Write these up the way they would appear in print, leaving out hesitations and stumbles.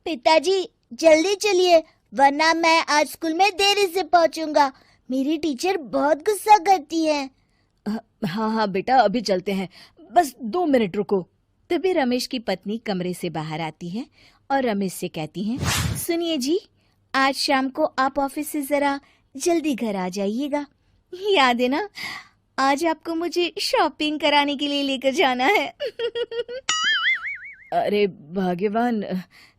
पिताजी जल्दी चलिए, वरना मैं आज स्कूल में देरी से पहुंचूंगा। मेरी टीचर बहुत गुस्सा करती है। हाँ हाँ बेटा, अभी चलते हैं, बस 2 मिनट रुको। तभी रमेश की पत्नी कमरे से बाहर आती है और रमेश से कहती हैं, सुनिए जी, आज शाम को आप ऑफिस से जरा जल्दी घर आ जाइएगा। याद है ना, आज आपको मुझे शॉपिंग कराने के लिए लेकर जाना है। अरे भाग्यवान,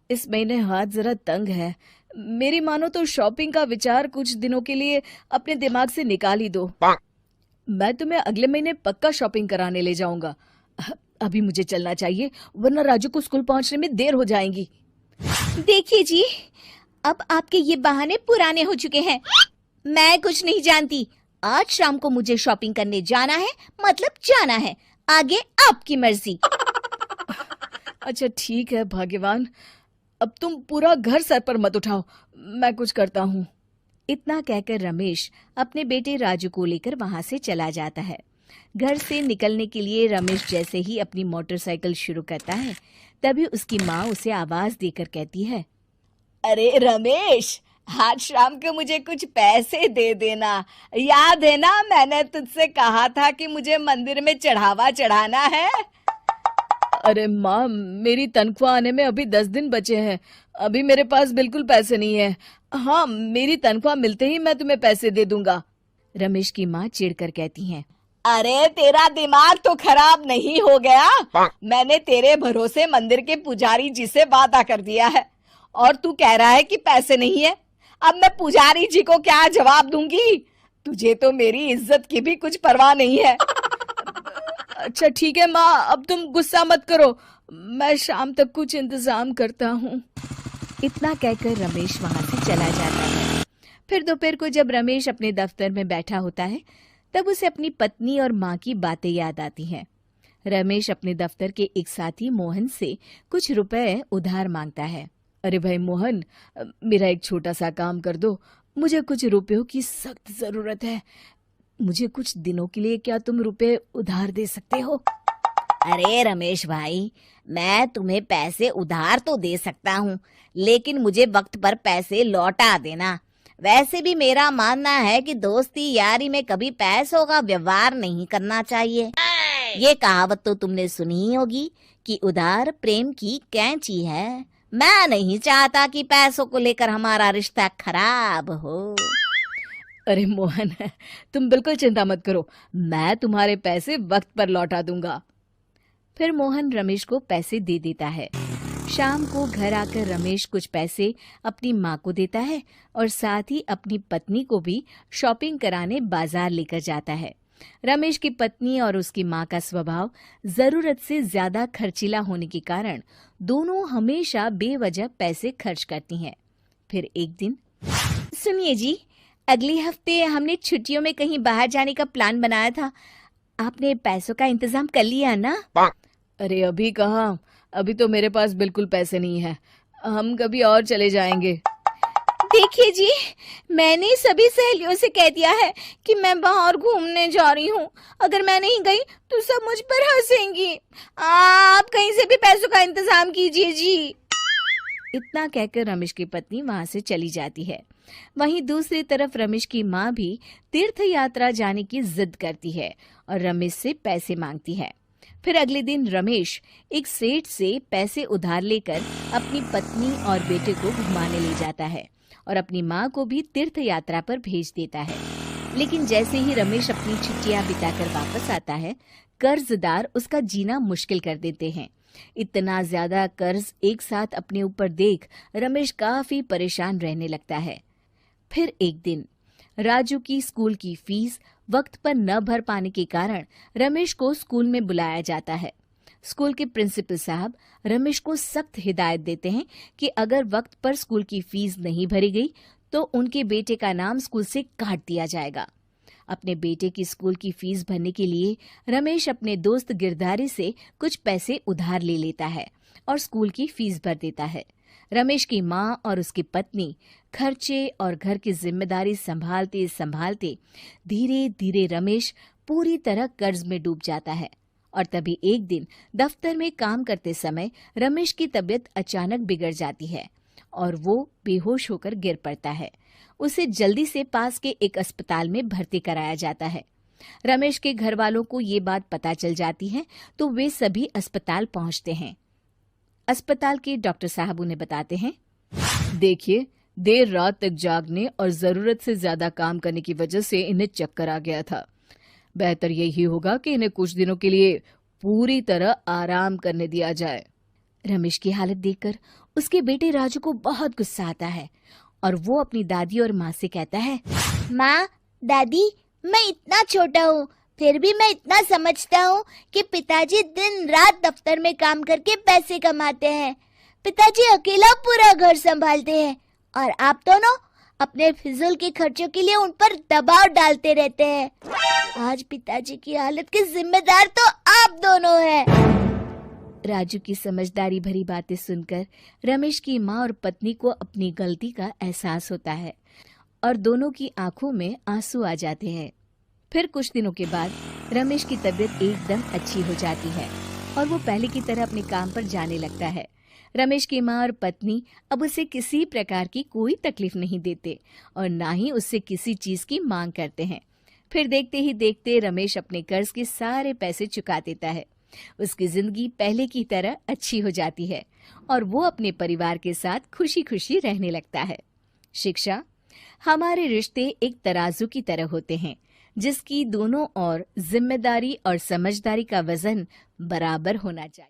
इस महीने हाथ जरा तंग है। मेरी मानो तो शॉपिंग का विचार कुछ दिनों के लिए अपने दिमाग से निकाल ही दो। मैं तुम्हें अगले महीने पक्का शॉपिंग कराने ले जाऊंगा। अभी मुझे चलना चाहिए, वरना राजू को स्कूल पहुंचने में देर हो जाएगी। देखिए जी, अब आपके ये बहाने पुराने हो चुके हैं। मैं कुछ नहीं जानती। आज शाम को मुझे शॉपिंग करने जाना है, मतलब जाना है। आगे आपकी मर्जी। अच्छा ठीक है भाग्यवान, अब तुम पूरा घर सर पर मत उठाओ, मैं कुछ करता हूँ। इतना कहकर रमेश अपने बेटे राजू को लेकर वहां से चला जाता है। घर से निकलने के लिए रमेश जैसे ही अपनी मोटरसाइकिल शुरू करता है, तभी उसकी माँ उसे आवाज देकर कहती है, अरे रमेश, आज शाम को मुझे कुछ पैसे दे देना। याद है ना, मैंने तुझसे कहा था कि मुझे मंदिर में चढ़ावा चढ़ाना है। अरे माँ, मेरी तनख्वाह आने में अभी 10 दिन बचे हैं। अभी मेरे पास बिल्कुल पैसे नहीं है। हाँ, मेरी तनख्वाह मिलते ही मैं तुम्हें पैसे दे दूंगा। रमेश की माँ चिढ़कर कहती हैं, अरे तेरा दिमाग तो खराब नहीं हो गया? मैंने तेरे भरोसे मंदिर के पुजारी जी से वादा कर दिया है और तू कह रहा है कि पैसे नहीं है। अब मैं पुजारी जी को क्या जवाब दूंगी? तुझे तो मेरी इज्जत की भी कुछ परवाह नहीं है। अच्छा ठीक है माँ, अब तुम गुस्सा मत करो, मैं शाम तक कुछ इंतजाम करता हूँ। इतना कहकर रमेश वहां से चला जाता है। फिर दोपहर को जब रमेश अपने दफ्तर में बैठा होता है, तब उसे अपनी पत्नी और माँ की बातें याद आती हैं। रमेश अपने दफ्तर के एक साथी मोहन से कुछ रुपए उधार मांगता है। अरे भाई मोहन, मेरा एक छोटा सा काम कर दो, मुझे कुछ रुपयों की सख्त जरूरत है। मुझे कुछ दिनों के लिए क्या तुम रुपए उधार दे सकते हो? अरे रमेश भाई, मैं तुम्हें पैसे उधार तो दे सकता हूँ, लेकिन मुझे वक्त पर पैसे लौटा देना। वैसे भी मेरा मानना है कि दोस्ती यारी में कभी पैसों का व्यवहार नहीं करना चाहिए। ये कहावत तो तुमने सुनी ही होगी कि उधार प्रेम की कैंची है। मैं नहीं चाहता कि पैसों को लेकर हमारा रिश्ता खराब हो। अरे मोहन, तुम बिल्कुल चिंता मत करो, मैं तुम्हारे पैसे वक्त पर लौटा दूंगा। फिर मोहन रमेश को पैसे दे देता है। शाम को घर आकर रमेश कुछ पैसे अपनी माँ को देता है और साथ ही अपनी पत्नी को भी शॉपिंग कराने बाजार लेकर जाता है। रमेश की पत्नी और उसकी माँ का स्वभाव जरूरत से ज्यादा खर्चीला होने के कारण दोनों हमेशा बेवजह पैसे खर्च करती हैं। फिर एक दिन, सुनिए जी, अगले हफ्ते हमने छुट्टियों में कहीं बाहर जाने का प्लान बनाया था। आपने पैसों का इंतजाम कर लिया ना? अरे अभी कहाँ, अभी तो मेरे पास बिल्कुल पैसे नहीं है। हम कभी और चले जाएंगे। देखिए जी, मैंने सभी सहेलियों से कह दिया है कि मैं बाहर घूमने जा रही हूँ। अगर मैं नहीं गई तो सब मुझ पर हंसेंगी। आप कहीं से भी पैसों का इंतजाम कीजिए जी। इतना कहकर रमेश की पत्नी वहां से चली जाती है। वहीं दूसरी तरफ रमेश की माँ भी तीर्थ यात्रा जाने की जिद करती है और रमेश से पैसे मांगती है। फिर अगले दिन रमेश एक सेठ से पैसे उधार लेकर अपनी पत्नी और बेटे को घुमाने ले जाता है और अपनी माँ को भी तीर्थ यात्रा पर भेज देता है। लेकिन जैसे ही रमेश अपनी छुट्टियां बिताकर वापस आता है, कर्जदार उसका जीना मुश्किल कर देते हैं। इतना ज्यादा कर्ज एक साथ अपने ऊपर देख रमेश काफी परेशान रहने लगता है। फिर एक दिन राजू की स्कूल की फीस वक्त पर न भर पाने के कारण रमेश को स्कूल में बुलाया जाता है। स्कूल के प्रिंसिपल साहब रमेश को सख्त हिदायत देते हैं कि अगर वक्त पर स्कूल की फीस नहीं भरी गई तो उनके बेटे का नाम स्कूल से काट दिया जाएगा। अपने बेटे की स्कूल की फीस भरने के लिए रमेश अपने दोस्त गिरधारी से कुछ पैसे उधार ले लेता है और स्कूल की फीस भर देता है। रमेश की माँ और उसकी पत्नी खर्चे और घर की जिम्मेदारी संभालते संभालते धीरे धीरे रमेश पूरी तरह कर्ज में डूब जाता है और तभी एक दिन दफ्तर में काम करते समय रमेश की तबीयत अचानक बिगड़ जाती है और वो बेहोश होकर गिर पड़ता है। उसे जल्दी से पास के एक अस्पताल में भर्ती कराया जाता है। रमेश के घर वालों को ये बात पता चल जाती है तो वे सभी अस्पताल पहुंचते हैं। अस्पताल के डॉक्टर साहब उन्हें बताते हैं, देखिए, देर रात तक जागने और जरूरत से ज्यादा काम करने की वजह से इन्हें चक्कर आ गया था। बेहतर यही होगा कि इन्हें कुछ दिनों के लिए पूरी तरह आराम करने दिया जाए। रमेश की हालत देखकर उसके बेटे राजू को बहुत गुस्सा आता है और वो अपनी दादी और माँ से कहता है, माँ, दादी, मैं इतना छोटा हूँ, फिर भी मैं इतना समझता हूँ कि पिताजी दिन रात दफ्तर में काम करके पैसे कमाते हैं। पिताजी अकेला पूरा घर संभालते हैं और आप दोनों अपने फिजूल के खर्चों के लिए उन पर दबाव डालते रहते हैं। आज पिताजी की हालत के जिम्मेदार तो आप दोनों हैं। राजू की समझदारी भरी बातें सुनकर रमेश की माँ और पत्नी को अपनी गलती का एहसास होता है और दोनों की आंखों में आंसू आ जाते हैं। फिर कुछ दिनों के बाद रमेश की तबीयत एकदम अच्छी हो जाती है और वो पहले की तरह अपने काम पर जाने लगता है। रमेश की माँ और पत्नी अब उसे किसी प्रकार की कोई तकलीफ नहीं देते और ना ही उससे किसी चीज की मांग करते हैं। फिर देखते ही देखते रमेश अपने कर्ज के सारे पैसे चुका देता है। उसकी जिंदगी पहले की तरह अच्छी हो जाती है और वो अपने परिवार के साथ खुशी खुशी रहने लगता है। शिक्षा, हमारे रिश्ते एक तराजू की तरह होते हैं जिसकी दोनों ओर जिम्मेदारी और समझदारी का वजन बराबर होना चाहिए।